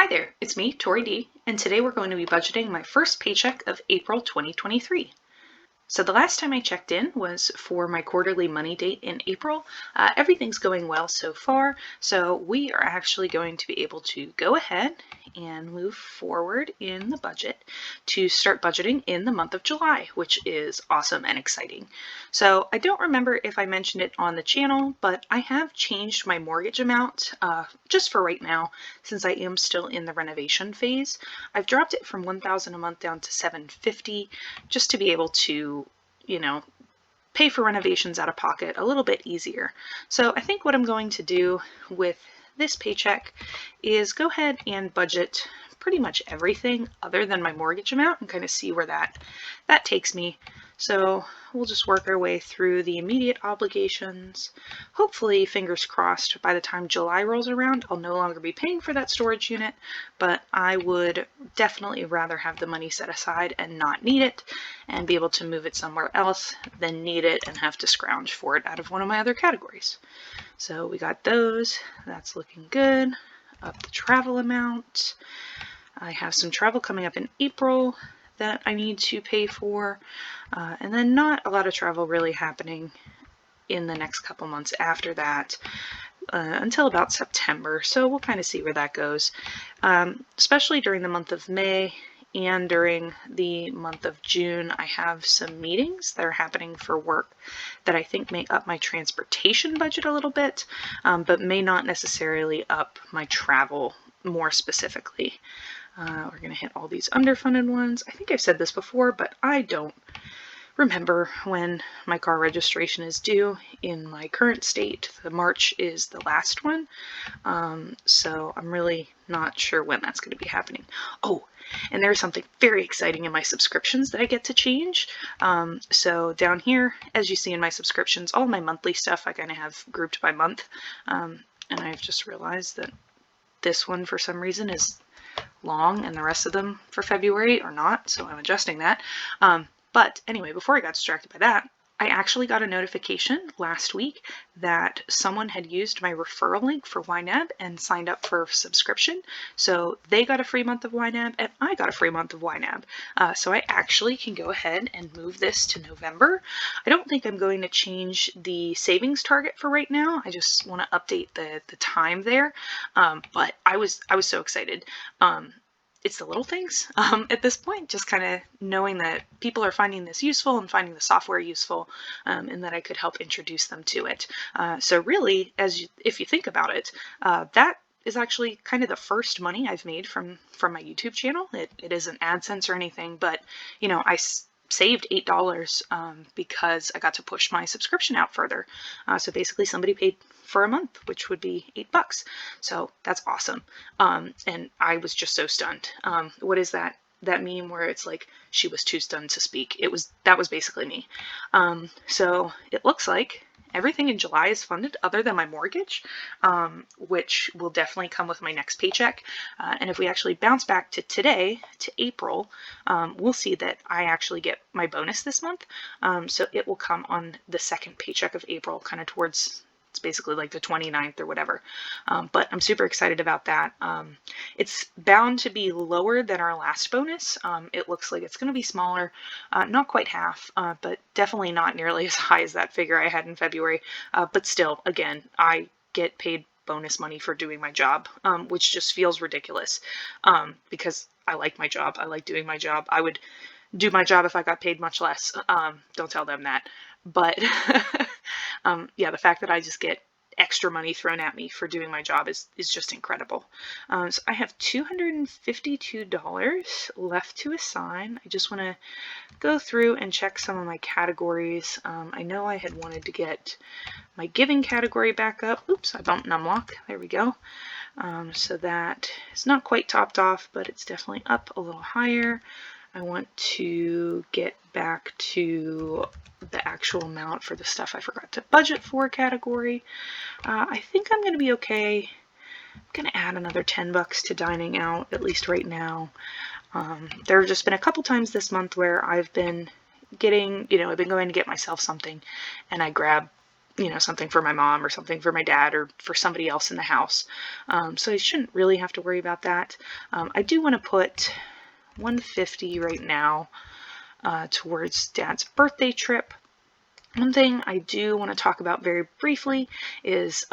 Hi there, it's me, Tori D, and today we're going to be budgeting my first paycheck of April 2023. So the last time I checked in was for my quarterly money date in April. Everything's going well so far, so we are actually going to be able to go ahead and move forward in the budget to start budgeting in the month of July, which is awesome and exciting. So I don't remember if I mentioned it on the channel, but I have changed my mortgage amount just for right now, since I am still in the renovation phase. I've dropped it from $1,000 a month down to $750 just to be able to pay for renovations out of pocket a little bit easier. So I think what I'm going to do with this paycheck is go ahead and budget pretty much everything other than my mortgage amount and kind of see where that takes me. So we'll just work our way through the immediate obligations. Hopefully, fingers crossed, by the time July rolls around, I'll no longer be paying for that storage unit, but I would definitely rather have the money set aside and not need it and be able to move it somewhere else than need it and have to scrounge for it out of one of my other categories. So we got those. That's looking good. Up the travel amount. I have some travel coming up in April that I need to pay for, and then not a lot of travel really happening in the next couple months after that until about September, so we'll kind of see where that goes, especially during the month of May and during the month of June. I have some meetings that are happening for work that I think may up my transportation budget a little bit, but may not necessarily up my travel more specifically. We're going to hit all these underfunded ones. I think I've said this before, but I don't remember when my car registration is due in my current state. The March is the last one, so I'm really not sure when that's going to be happening. Oh, and there's something very exciting in my subscriptions that I get to change. So down here, as you see in my subscriptions, all my monthly stuff I kind of have grouped by month, and I've just realized that this one for some reason is long and the rest of them for February are not, so I'm adjusting that. But anyway, before I got distracted by that, I actually got a notification last week that someone had used my referral link for YNAB and signed up for subscription. So they got a free month of YNAB and I got a free month of YNAB. So I actually can go ahead and move this to November. I don't think I'm going to change the savings target for right now. I just want to update the time there. But I was so excited. It's the little things at this point, just kind of knowing that people are finding this useful and finding the software useful, and that I could help introduce them to it. So really, if you think about it, that is actually kind of the first money I've made from my YouTube channel. It isn't AdSense or anything, but I saved $8 because I got to push my subscription out further. So basically somebody paid for a month, which would be $8. So that's awesome. And I was just so stunned. What is that meme where it's like, she was too stunned to speak? That was basically me. So it looks like everything in July is funded other than my mortgage, which will definitely come with my next paycheck. And if we actually bounce back to today, to April, we'll see that I actually get my bonus this month. So it will come on the second paycheck of April, kind of towards, it's basically like the 29th or whatever. But I'm super excited about that. It's bound to be lower than our last bonus. It looks like it's going to be smaller, not quite half, but definitely not nearly as high as that figure I had in February. But still, again, I get paid bonus money for doing my job, which just feels ridiculous, because I like my job. I like doing my job. I would do my job if I got paid much less. Don't tell them that. But yeah, the fact that I just get extra money thrown at me for doing my job is just incredible. So I have $252 left to assign. I just want to go through and check some of my categories. I know I had wanted to get my giving category back up. Oops, I bumped numlock. There we go. So that is not quite topped off, but it's definitely up a little higher. I want to get back to the actual amount for the stuff I forgot to budget for category. I think I'm going to be okay. I'm going to add another $10 to dining out, at least right now. There have just been a couple times this month where I've been getting, I've been going to get myself something and I grab something for my mom or something for my dad or for somebody else in the house. So I shouldn't really have to worry about that. I do want to put $150 right now towards Dad's birthday trip. One thing I do want to talk about very briefly is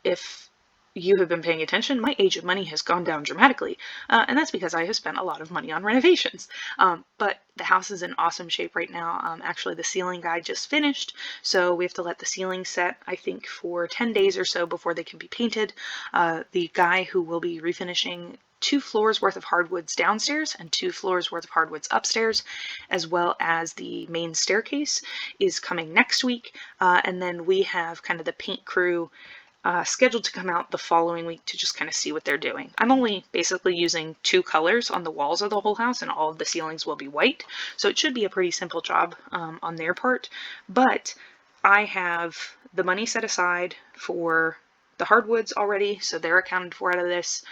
if you have been paying attention, my age of money has gone down dramatically, and that's because I have spent a lot of money on renovations. But the house is in awesome shape right now. Actually, the ceiling guy just finished, so we have to let the ceiling set, I think, for 10 days or so before they can be painted. The guy who will be refinishing 2 floors worth of hardwoods downstairs and 2 floors worth of hardwoods upstairs, as well as the main staircase, is coming next week. And then we have kind of the paint crew scheduled to come out the following week to just kind of see what they're doing. I'm only basically using 2 colors on the walls of the whole house, and all of the ceilings will be white, so it should be a pretty simple job on their part. But I have the money set aside for the hardwoods already, so they're accounted for out of this.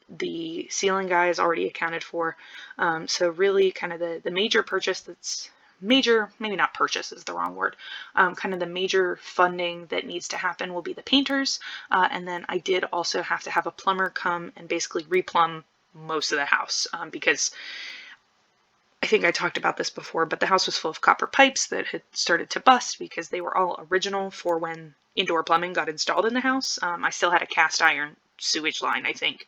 The ceiling guy is already accounted for. So really kind of the major purchase that's major, maybe not purchase is the wrong word, kind of the major funding that needs to happen will be the painters. And then I did also have to have a plumber come and basically replumb most of the house because I think I talked about this before, but the house was full of copper pipes that had started to bust because they were all original for when indoor plumbing got installed in the house. I still had a cast iron sewage line, I think.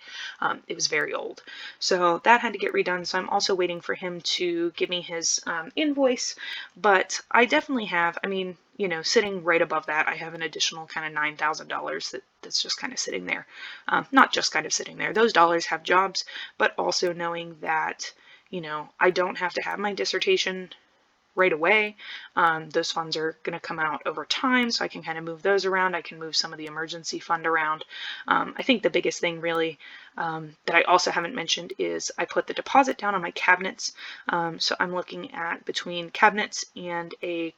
It was very old. So that had to get redone. So I'm also waiting for him to give me his invoice. But I definitely have, sitting right above that, I have an additional kind of $9,000 that's just kind of sitting there. Not just kind of sitting there. Those dollars have jobs, but also knowing that I don't have to have my dissertation right away. Those funds are going to come out over time, so I can kind of move those around. I can move some of the emergency fund around. I think the biggest thing really that I also haven't mentioned is I put the deposit down on my cabinets. So I'm looking at between cabinets and I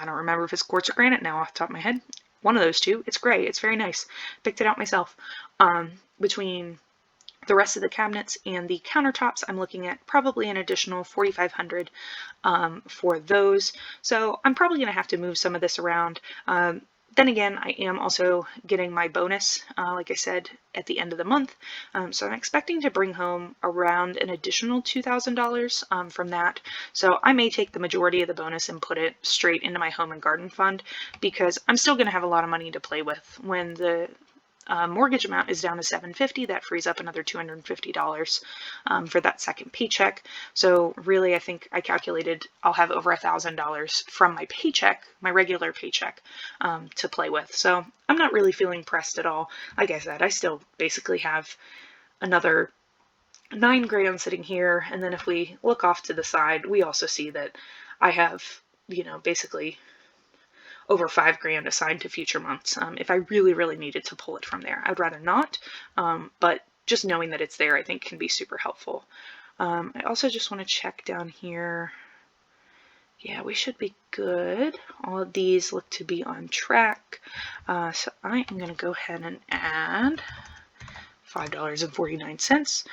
don't remember if it's quartz or granite now off the top of my head. One of those two. It's gray. It's very nice. Picked it out myself. Between the rest of the cabinets and the countertops, I'm looking at probably an additional $4,500 for those. So I'm probably going to have to move some of this around. Then again, I am also getting my bonus, like I said, at the end of the month. So I'm expecting to bring home around an additional $2,000 from that. So I may take the majority of the bonus and put it straight into my home and garden fund, because I'm still going to have a lot of money to play with when the mortgage amount is down to $750. That frees up another $250 for that second paycheck. So really, I think I calculated I'll have over $1,000 from my paycheck, my regular paycheck, to play with. So I'm not really feeling pressed at all. Like I said, I still basically have another $9,000 sitting here, and then if we look off to the side, we also see that I have, basically over $5,000 assigned to future months. If I really, really needed to pull it from there, I'd rather not. But just knowing that it's there, I think, can be super helpful. I also just want to check down here. Yeah, we should be good. All of these look to be on track. So I am going to go ahead and add $5.49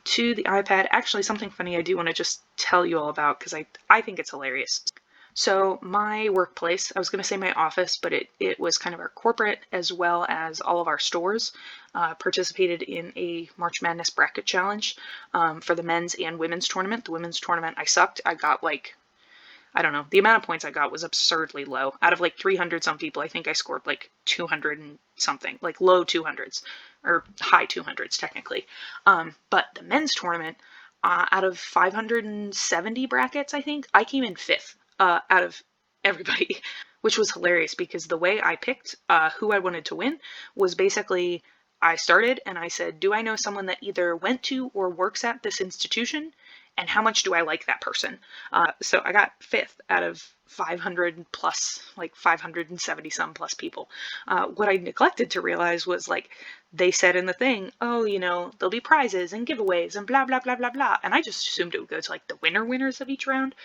to the iPad. Actually, something funny I do want to just tell you all about, because I think it's hilarious. So my workplace, I was going to say my office, but it was kind of our corporate, as well as all of our stores, participated in a March Madness bracket challenge for the men's and women's tournament. The women's tournament, I sucked. I got I don't know, the amount of points I got was absurdly low. Out of 300 some people, I think I scored 200 and something, low 200s, or high 200s technically. But the men's tournament, out of 570 brackets, I think, I came in 5th. Out of everybody, which was hilarious, because the way I picked who I wanted to win was basically, I started and I said, do I know someone that either went to or works at this institution, and how much do I like that person? So I got 5th out of 500 plus, 570 some plus people. What I neglected to realize was, they said in the thing, oh, there'll be prizes and giveaways and blah, blah, blah, blah, blah. And I just assumed it would go to the winners of each round.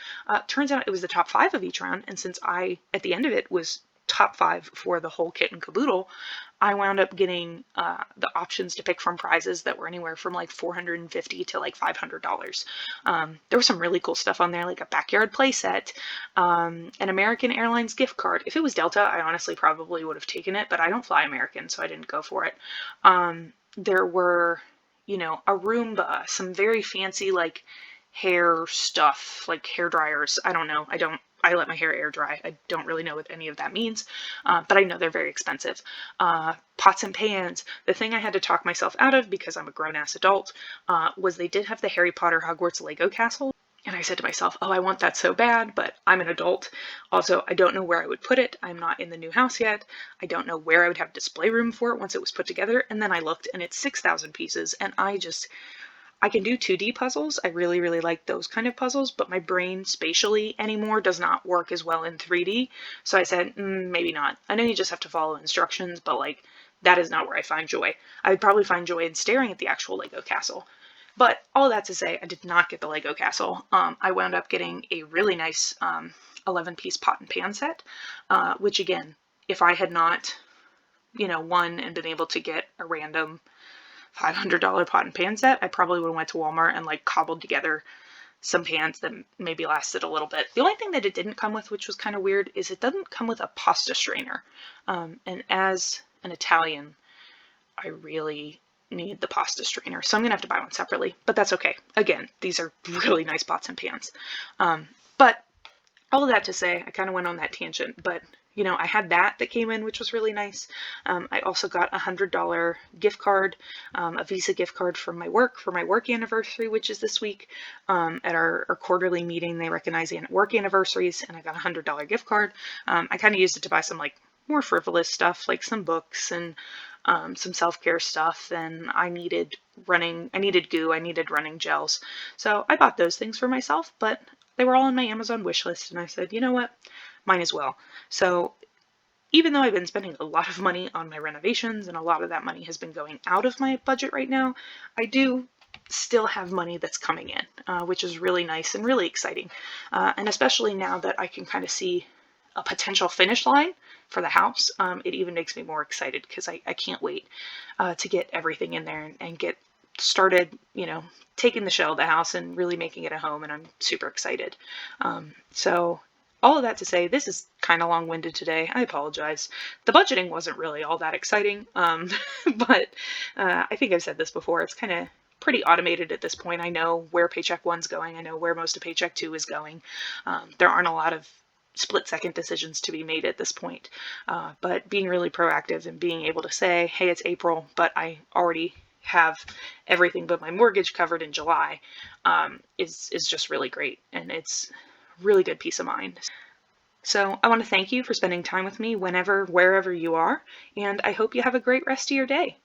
Turns out it was the top 5 of each round. And since I, at the end of it, was top 5 for the whole kit and caboodle, I wound up getting the options to pick from prizes that were anywhere from like $450 to like $500. There was some really cool stuff on there, like a backyard play set, an American Airlines gift card. If it was Delta, I honestly probably would have taken it, but I don't fly American, so I didn't go for it. There were, a Roomba, some very fancy like hair stuff, like hair dryers. I don't know. I let my hair air dry. I don't really know what any of that means, but I know they're very expensive. Pots and pans. The thing I had to talk myself out of, because I'm a grown-ass adult, was they did have the Harry Potter Hogwarts Lego castle. And I said to myself, oh, I want that so bad, but I'm an adult. Also, I don't know where I would put it. I'm not in the new house yet. I don't know where I would have display room for it once it was put together. And then I looked, and it's 6,000 pieces, and I can do 2D puzzles. I really, really like those kind of puzzles, but my brain spatially anymore does not work as well in 3D. So I said, maybe not. I know you just have to follow instructions, but like, that is not where I find joy. I would probably find joy in staring at the actual Lego castle. But all that to say, I did not get the Lego castle. I wound up getting a really nice 11-piece pot and pan set, which again, if I had not, won and been able to get a random $500 pot and pan set, I probably would have went to Walmart and like cobbled together some pans that maybe lasted a little bit. The only thing that it didn't come with, which was kind of weird, is it doesn't come with a pasta strainer. And as an Italian, I really need the pasta strainer, so I'm gonna have to buy one separately, but that's okay. Again, these are really nice pots and pans. But all of that to say, I kind of went on that tangent, but I had that came in, which was really nice. I also got a $100 gift card, a Visa gift card from my work for my work anniversary, which is this week. At our quarterly meeting, they recognize the work anniversaries, and I got a $100 gift card. I kind of used it to buy some like more frivolous stuff, like some books and some self-care stuff, and I needed goo, I needed running gels. So I bought those things for myself, but they were all on my Amazon wish list, and I said, you know what, mine as well. So even though I've been spending a lot of money on my renovations, and a lot of that money has been going out of my budget right now, I do still have money that's coming in, which is really nice and really exciting. And especially now that I can kind of see a potential finish line for the house, it even makes me more excited, because I can't wait to get everything in there and get started, taking the shell of the house and really making it a home, and I'm super excited. So all of that to say, this is kind of long-winded today. I apologize. The budgeting wasn't really all that exciting, but I think I've said this before. It's kind of pretty automated at this point. I know where Paycheck 1's going. I know where most of Paycheck 2 is going. There aren't a lot of split-second decisions to be made at this point, but being really proactive and being able to say, hey, it's April, but I already have everything but my mortgage covered in July, is just really great, and it's really good peace of mind. So I want to thank you for spending time with me wherever you are, and I hope you have a great rest of your day.